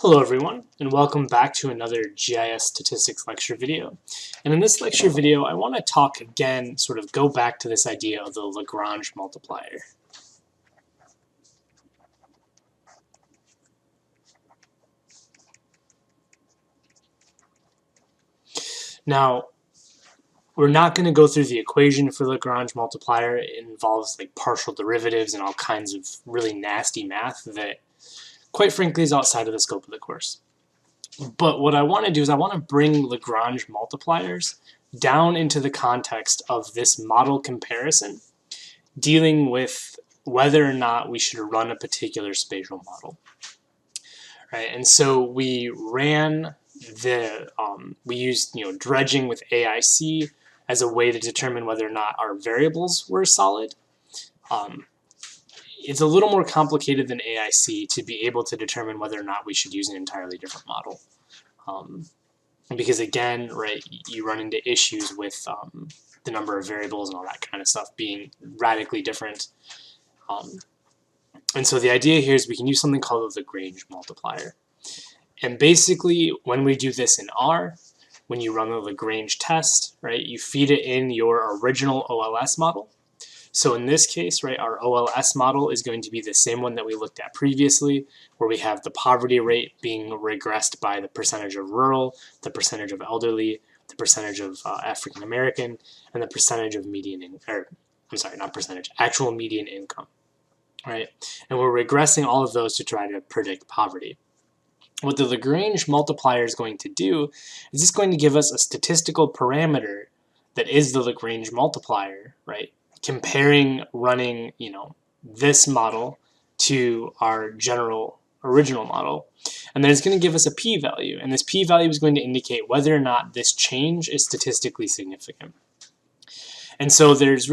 Hello everyone, and welcome back to another GIS statistics lecture video. And in this lecture video, I want to talk again, sort of go back to this idea of the Lagrange multiplier. Now, we're not going to go through the equation for the Lagrange multiplier. It involves like partial derivatives and all kinds of really nasty math that, quite frankly, is outside of the scope of the course. But what I want to do is I want to bring Lagrange multipliers down into the context of this model comparison, dealing with whether or not we should run a particular spatial model. Right, and so we ran we used dredging with AIC as a way to determine whether or not our variables were solid. It's a little more complicated than AIC to be able to determine whether or not we should use an entirely different model. Because again, right, you run into issues with the number of variables and all that kind of stuff being radically different. And so the idea here is we can use something called the Lagrange multiplier. And basically, when we do this in R, when you run the Lagrange test, right, you feed it in your original OLS model. So in this case, right, our OLS model is going to be the same one that we looked at previously, where we have the poverty rate being regressed by the percentage of rural, the percentage of elderly, the percentage of African American, and the percentage of actual median income, right? And we're regressing all of those to try to predict poverty. What the Lagrange multiplier is going to do is it's going to give us a statistical parameter that is the Lagrange multiplier, right? Comparing running, this model to our original model. And then it's going to give us a p-value, and this p-value is going to indicate whether or not this change is statistically significant. And so there's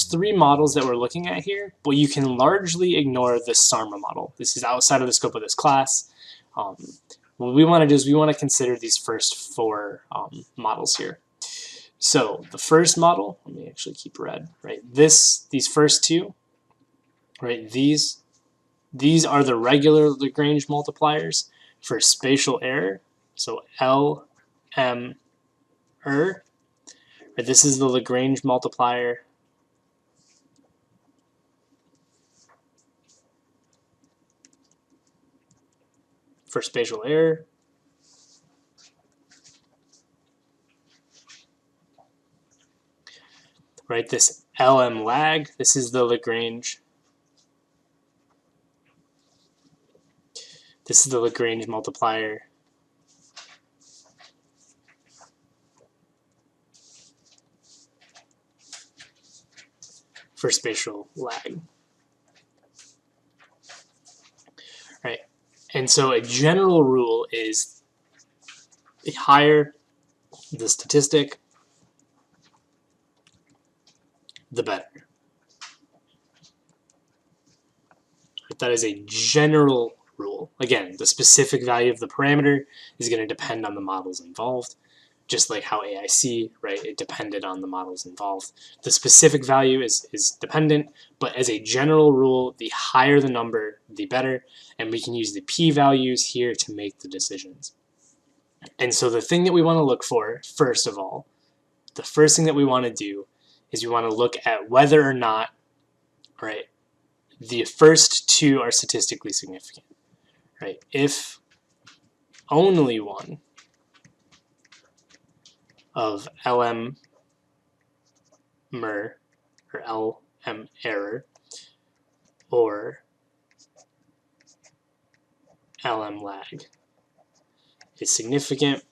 three models that we're looking at here, but you can largely ignore the SARMA model. This is outside of the scope of this class. What we want to do is we want to consider these first four models here. So the first model, let me actually keep red, right? These first two, right? These are the regular Lagrange multipliers for spatial error. So L, M, R. Right? This is the Lagrange multiplier for spatial error. Right, this LM lag, this is the Lagrange. This is the Lagrange multiplier for spatial lag. Right, and so a general rule is the higher the statistic, the better. That is a general rule. Again, the specific value of the parameter is going to depend on the models involved, just like how AIC, right, it depended on the models involved. The specific value is dependent, but as a general rule, the higher the number, the better, and we can use the p-values here to make the decisions. And so the thing that we want to look for, first of all, the first thing that we want to do is we want to look at whether or not, right, the first two are statistically significant, right? If only one of LM MER or LM error or LM lag is significant,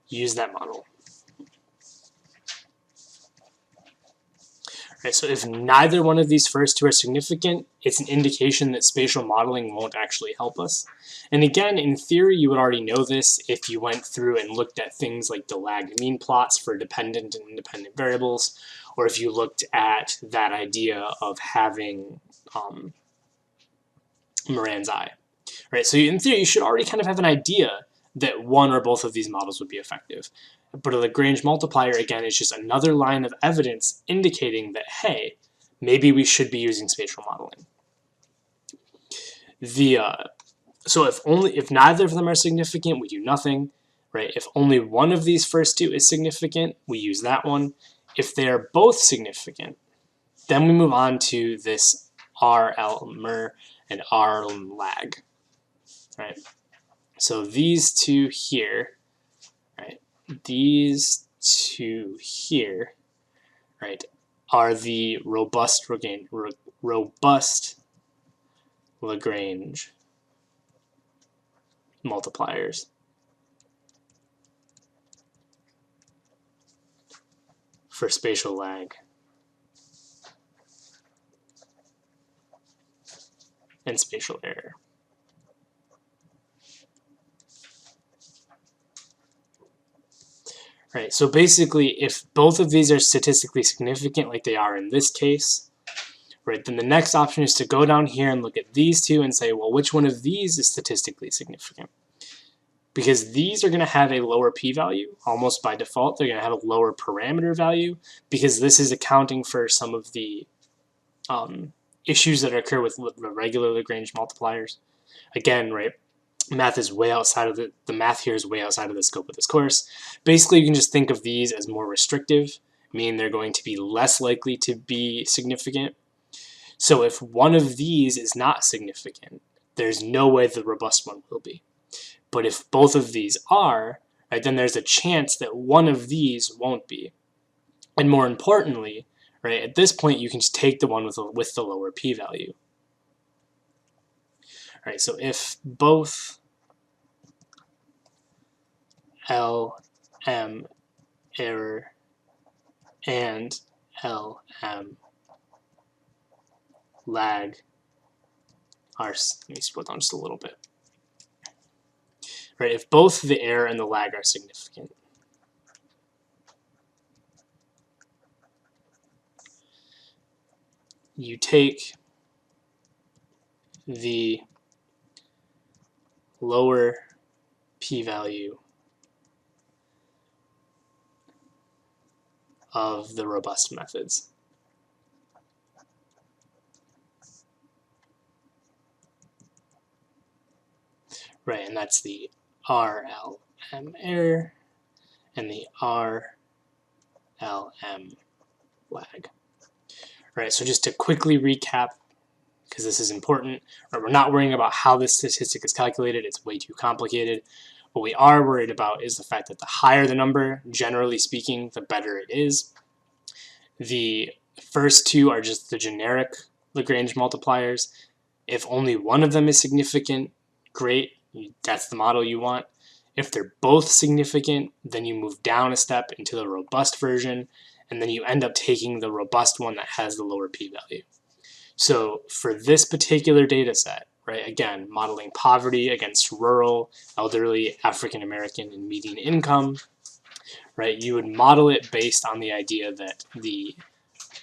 use that model. Right, so if neither one of these first two are significant, it's an indication that spatial modeling won't actually help us. And again, in theory, you would already know this if you went through and looked at things like the lagged mean plots for dependent and independent variables, or if you looked at that idea of having Moran's eye. Right, so in theory, you should already kind of have an idea that one or both of these models would be effective. But a Lagrange multiplier, again, is just another line of evidence indicating that, hey, maybe we should be using spatial modeling. So if neither of them are significant, we do nothing, right? If only one of these first two is significant, we use that one. If they are both significant, then we move on to this RL-mer and RL-lag, right? So these two here, right? These two here, right, are the robust Lagrange multipliers for spatial lag and spatial error. Right, so basically if both of these are statistically significant like they are in this case, right, then the next option is to go down here and look at these two and say, well, which one of these is statistically significant? Because these are going to have a lower p-value, almost by default. They're going to have a lower parameter value because this is accounting for some of the issues that occur with the regular Lagrange multipliers. Again, right, math is way outside of the math here is way outside of the scope of this course. Basically, you can just think of these as more restrictive, meaning they're going to be less likely to be significant. So if one of these is not significant, there's no way the robust one will be. But if both of these are, right, then there's a chance that one of these won't be. And more importantly, right, at this point you can just take the one with the lower p-value. All right, so if both LM error and LM lag are, let me scroll down just a little bit. Right, if both the error and the lag are significant, you take the lower p-value of the robust methods. Right, and that's the RLM error and the RLM lag. Right, so just to quickly recap, because this is important, right, we're not worrying about how this statistic is calculated, it's way too complicated. What we are worried about is the fact that the higher the number, generally speaking, the better it is. The first two are just the generic Lagrange multipliers. If only one of them is significant, great, that's the model you want. If they're both significant, then you move down a step into the robust version, and then you end up taking the robust one that has the lower p-value. So for this particular data set, right, again, modeling poverty against rural, elderly, African American, and median income, right, you would model it based on the idea that the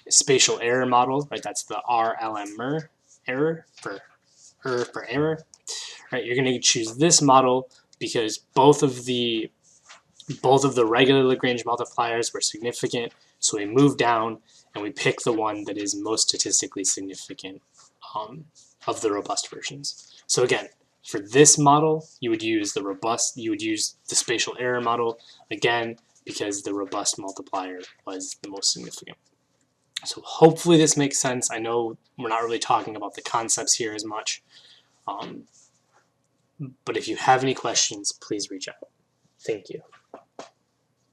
spatial error model, right, that's the RLM-mer error for error, right, you're going to choose this model because both of the regular Lagrange multipliers were significant, so we move down and we pick the one that is most statistically significant of the robust versions. So again, for this model, you would use the spatial error model, again, because the robust multiplier was the most significant. So hopefully this makes sense. I know we're not really talking about the concepts here as much, but if you have any questions, please reach out. Thank you.